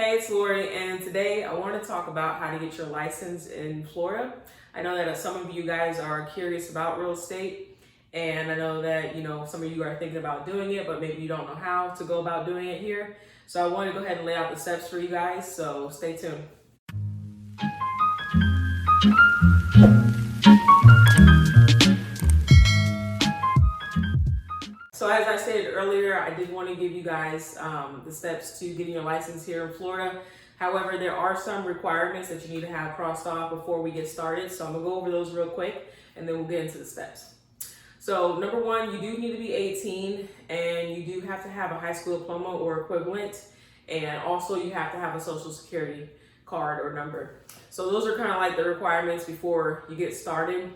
Hey, it's Lori, and today I want to talk about how to get your license in Florida. I know that some of you guys are curious about real estate, and I know that some of you are thinking about doing it, but maybe you don't know how to go about doing it here. So I want to go ahead and lay out the steps for you guys, so stay tuned. So as I stated earlier, I did want to give you guys the steps to getting your license here in Florida. However, there are some requirements that you need to have crossed off before we get started. So I'm gonna go over those real quick and then we'll get into the steps. So number one, you do need to be 18 and you do have to have a high school diploma or equivalent. And also you have to have a social security card or number. So those are kind of like the requirements before you get started.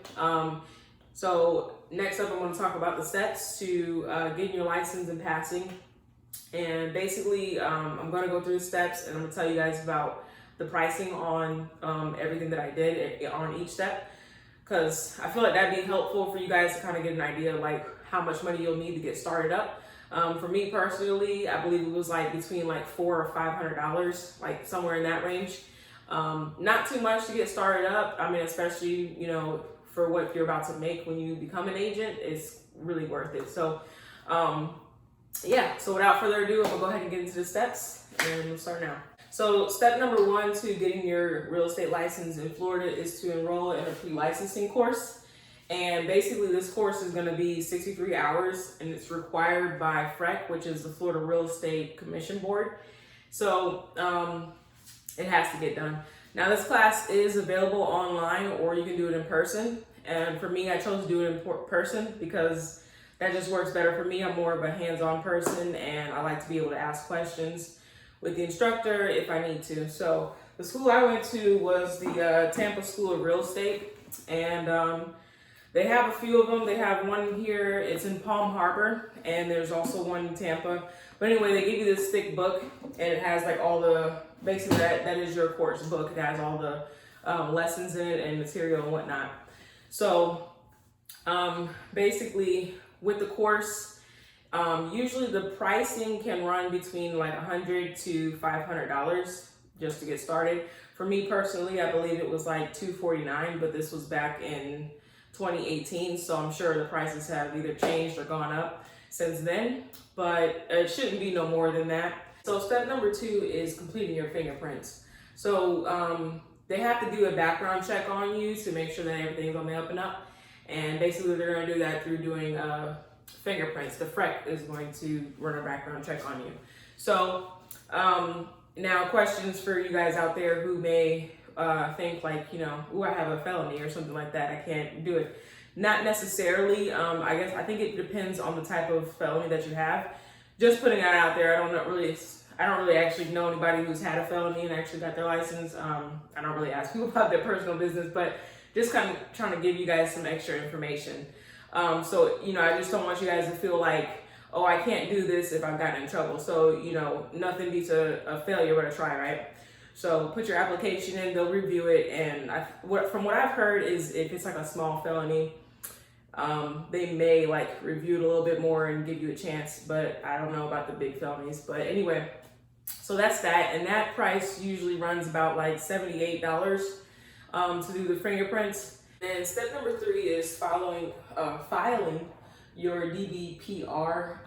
So next up, I'm going to talk about the steps to getting your license and passing. And basically, I'm going to go through the steps and I'm going to tell you guys about the pricing on everything that I did on each step. Because I feel like that'd be helpful for you guys to kind of get an idea of like how much money you'll need to get started up. For me personally, I believe it was like between like $400 or $500, like somewhere in that range. Not too much to get started up. I mean, especially, for what you're about to make when you become an agent, it's really worth it. So, so without further ado, I'm gonna go ahead and get into the steps and we'll start now. So step number one to getting your real estate license in Florida is to enroll in a pre-licensing course. And basically this course is gonna be 63 hours and it's required by FREC, which is the Florida Real Estate Commission Board. So it has to get done. Now this class is available online or you can do it in person. And for me, I chose to do it in person because that just works better for me. I'm more of a hands-on person and I like to be able to ask questions with the instructor if I need to. So the school I went to was the Tampa School of Real Estate, and they have a few of them. They have one here, it's in Palm Harbor, and there's also one in Tampa. But anyway, they give you this thick book and it has like all the, basically that is your course book. It has all the lessons in it and material and whatnot. So basically with the course, usually the pricing can run between like $100 to $500 just to get started. For me personally, I believe it was like $249, but this was back in 2018. So I'm sure the prices have either changed or gone up since then, but it shouldn't be no more than that. So step number two is completing your fingerprints. So they have to do a background check on you to make sure that everything's on the up and up. And basically they're gonna do that through doing fingerprints. The FREC is going to run a background check on you. So now questions for you guys out there who may think like, ooh, I have a felony or something like that, I can't do it. Not necessarily. I think it depends on the type of felony that you have. Just putting that out there, I don't really actually know anybody who's had a felony and actually got their license. I don't really ask people about their personal business, but just kind of trying to give you guys some extra information. So, I just don't want you guys to feel like, oh, I can't do this if I've gotten in trouble. So, nothing beats a failure but a try, right? So put your application in, they'll review it. And from what I've heard is if it's like a small felony, they may like review it a little bit more and give you a chance, but I don't know about the big felonies. But anyway, so that's that. And that price usually runs about like $78 to do the fingerprints. And step number three is filing your DBPR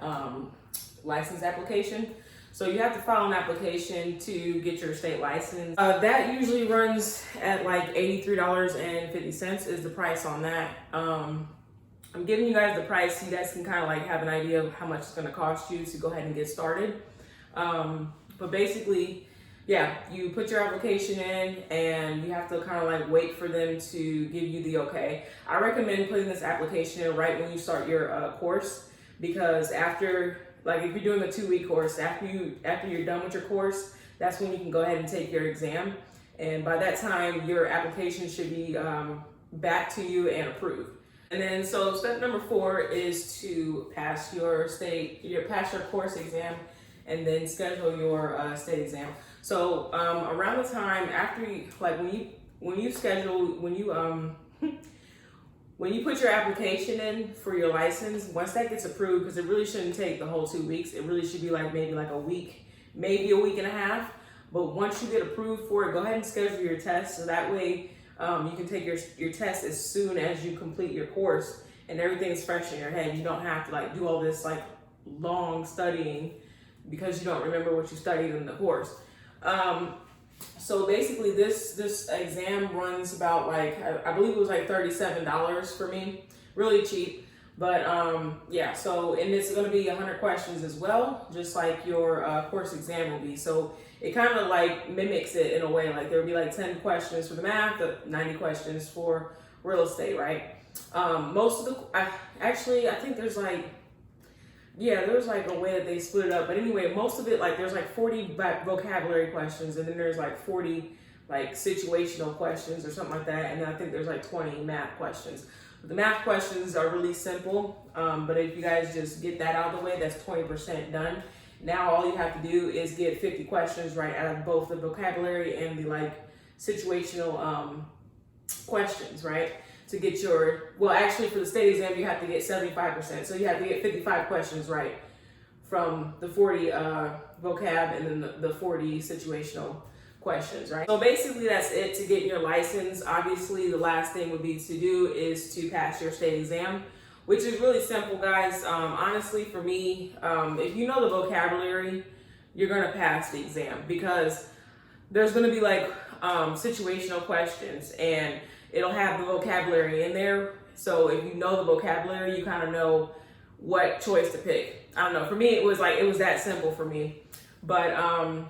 license application. So you have to file an application to get your state license. That usually runs at like $83.50 is the price on that. I'm giving you guys the price so you guys can kind of like have an idea of how much it's gonna cost you to go ahead and get started. But basically, you put your application in and you have to kind of like wait for them to give you the okay. I recommend putting this application in right when you start your course, because after, like if you're doing a 2-week course, after you're done with your course, that's when you can go ahead and take your exam. And by that time, your application should be back to you and approved. And then, so step number 4 is to pass your course exam and then schedule your state exam. So around the time after when you put your application in for your license, once that gets approved, because it really shouldn't take the whole 2 weeks, it really should be like maybe like a week, maybe a week and a half. But once you get approved for it, go ahead and schedule your test, so that way you can take your test as soon as you complete your course, and everything's fresh in your head. You don't have to like do all this like long studying because you don't remember what you studied in the course. So basically this exam runs about like, I believe it was like $37 for me, really cheap. But yeah, so, and it's gonna be 100 questions as well, just like your course exam will be. So it kind of like mimics it in a way, like there'll be like 10 questions for the math, 90 questions for real estate, right? Most of the, I think there's like, yeah, there's like a way that they split it up. But anyway, most of it, like there's like 40 vocabulary questions, and then there's like 40 like situational questions or something like that. And then I think there's like 20 math questions. The math questions are really simple, but if you guys just get that out of the way, that's 20% done. Now all you have to do is get 50 questions right out of both the vocabulary and the like situational questions, right? To get your, well, actually for the state exam, you have to get 75%. So you have to get 55 questions right from the 40 vocab and then the 40 situational questions, right? So basically that's it to get your license. Obviously the last thing would be to do is to pass your state exam, which is really simple, guys. Honestly, for me, if you know the vocabulary, you're gonna pass the exam, because there's gonna be like situational questions, and it'll have the vocabulary in there. So if you know the vocabulary, you kind of know what choice to pick. I don't know, for me, it was that simple for me. But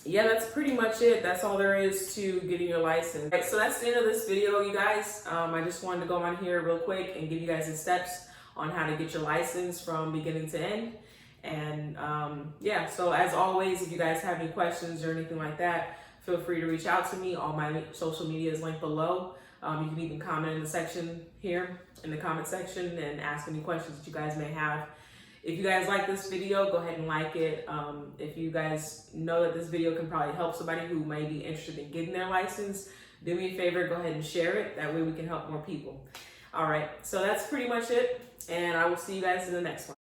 yeah, that's pretty much it. That's all there is to getting your license. Right, so that's the end of this video, you guys. I just wanted to go on here real quick and give you guys the steps on how to get your license from beginning to end. And yeah, so as always, if you guys have any questions or anything like that, feel free to reach out to me. All my social media is linked below. You can even comment in the section here, in the comment section, and ask any questions that you guys may have. If you guys like this video, go ahead and like it. If you guys know that this video can probably help somebody who may be interested in getting their license, do me a favor, go ahead and share it. That way we can help more people. All right, so that's pretty much it, and I will see you guys in the next one.